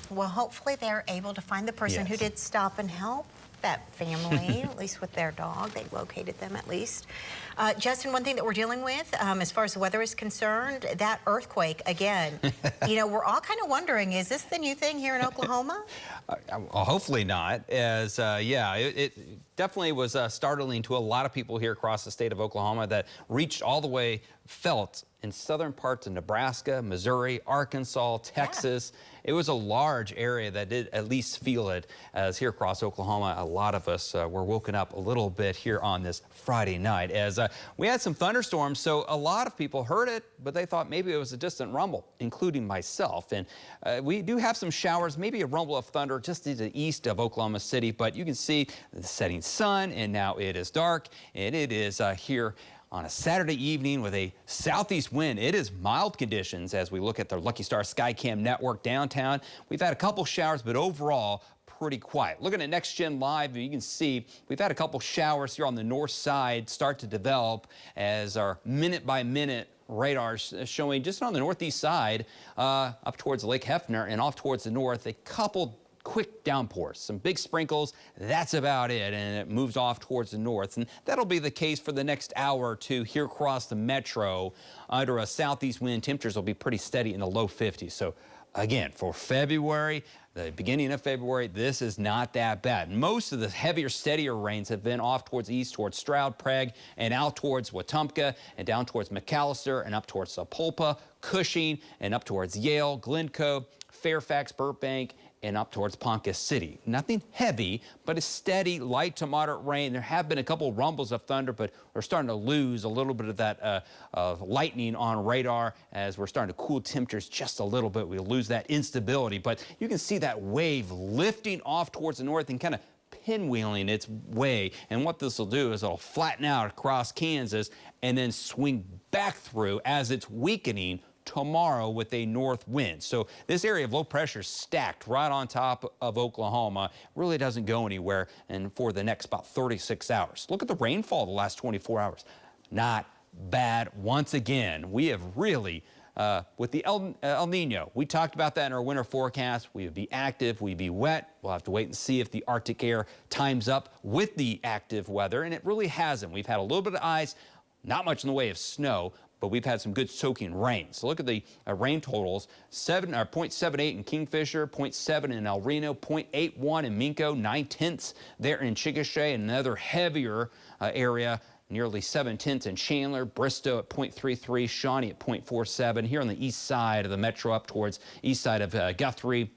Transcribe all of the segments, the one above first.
Well, hopefully they're able to find the person who Yes. did stop and help that family, at least with their dog. They located them at least. Justin, one thing that we're dealing with as far as the weather is concerned, that earthquake again. You know, we're all kind of wondering, is this the new thing here in Oklahoma? Well, hopefully not, as yeah, it definitely was startling to a lot of people here across the state of Oklahoma that reached all the way, felt in southern parts of Nebraska, Missouri, Arkansas, Texas. Yeah. It was a large area that did at least feel it, as here across Oklahoma, a lot of us were woken up a little bit here on this Friday night, as we had some thunderstorms, so a lot of people heard it, but they thought maybe it was a distant rumble, including myself. And we do have some showers, maybe a rumble of thunder just to the east of Oklahoma City, but you can see the setting sun, and now it is dark, and it is here on a Saturday evening with a southeast wind. It is mild conditions as we look at the Lucky Star Skycam network downtown. We've had a couple showers, but overall pretty quiet. Looking at Next Gen Live, you can see we've had a couple showers here on the north side start to develop as our minute by minute radar showing just on the northeast side up towards Lake Hefner and off towards the north a couple quick downpours, some big sprinkles, that's about it, and it moves off towards the north. And that'll be the case for the next hour or two here across the metro. Under a southeast wind, temperatures will be pretty steady in the low 50s. So again, for February, the beginning of February, this is not that bad. Most of the heavier, steadier rains have been off towards the east, towards Stroud, Prague, and out towards Wetumpka, and down towards McAllister, and up towards Sapulpa, Cushing, and up towards Yale, Glencoe, Fairfax, Burbank, and up towards Ponca City. Nothing heavy, but a steady, light to moderate rain. There have been a couple rumbles of thunder, but we're starting to lose a little bit of that lightning on radar as we're starting to cool temperatures just a little bit. We lose that instability, but you can see that wave lifting off towards the north and kind of pinwheeling its way. And what this will do is it'll flatten out across Kansas and then swing back through as it's weakening tomorrow with a north wind. So this area of low pressure stacked right on top of Oklahoma really doesn't go anywhere and for the next about 36 hours. Look at the rainfall the last 24 hours. Not bad once again. We have really with the El Nino, we talked about that in our winter forecast. We would be active, we'd be wet. We'll have to wait and see if the Arctic air times up with the active weather, and it really hasn't. We've had a little bit of ice, not much in the way of snow, but we've had some good soaking rain. So look at the rain totals, 0.78 in Kingfisher, 0.7 in El Reno, 0.81 in Minco, 9/10 there in Chickasha, another heavier area, nearly 7/10 in Chandler, Bristow at 0.33, Shawnee at 0.47. Here on the east side of the metro up towards east side of Guthrie,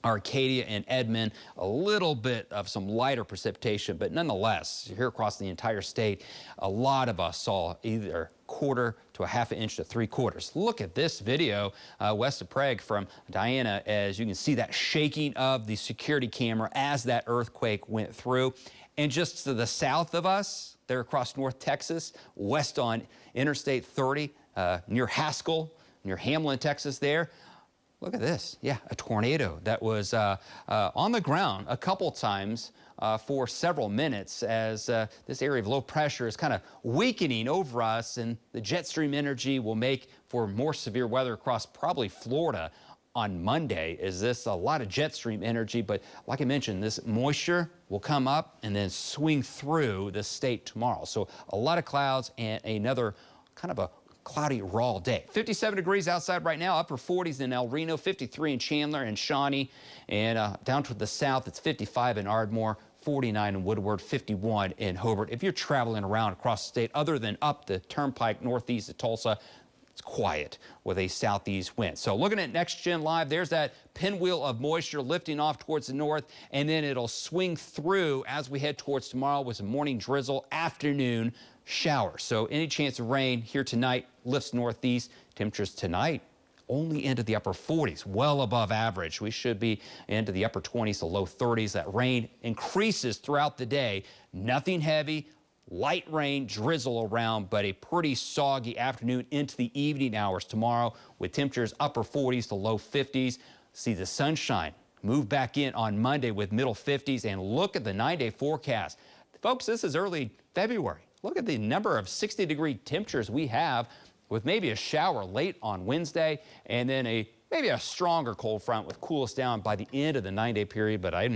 Arcadia and Edmond, a little bit of some lighter precipitation, but nonetheless, here across the entire state, a lot of us saw either quarter to a half an inch to 3/4. Look at this video west of Prague from Diana, as you can see that shaking of the security camera as that earthquake went through. And just to the south of us, there across North Texas, west on Interstate 30, near Haskell, near Hamlin, Texas there. Look at this. Yeah, a tornado that was on the ground a couple times for several minutes as this area of low pressure is kind of weakening over us, and the jet stream energy will make for more severe weather across probably Florida on Monday. Is this a lot of jet stream energy? But like I mentioned, this moisture will come up and then swing through the state tomorrow. So a lot of clouds and another kind of a cloudy, raw day. 57 degrees outside right now, upper 40s in El Reno, 53 in Chandler and Shawnee, and down to the south, it's 55 in Ardmore, 49 in Woodward, 51 in Hobart. If you're traveling around across the state, other than up the turnpike northeast of Tulsa, it's quiet with a southeast wind. So looking at Next Gen Live, there's that pinwheel of moisture lifting off towards the north, and then it'll swing through as we head towards tomorrow with some morning drizzle, afternoon shower. So any chance of rain here tonight lifts northeast. Temperatures tonight only into the upper 40s, well above average. We should be into the upper 20s to low 30s. That rain increases throughout the day. Nothing heavy, light rain, drizzle around, but a pretty soggy afternoon into the evening hours tomorrow with temperatures upper 40s to low 50s. See the sunshine move back in on Monday with middle 50s, and look at the 9-day forecast. Folks, this is early February. Look at the number of 60-degree temperatures we have, with maybe a shower late on Wednesday and then maybe a stronger cold front would cool us down by the end of the 9-day period, but I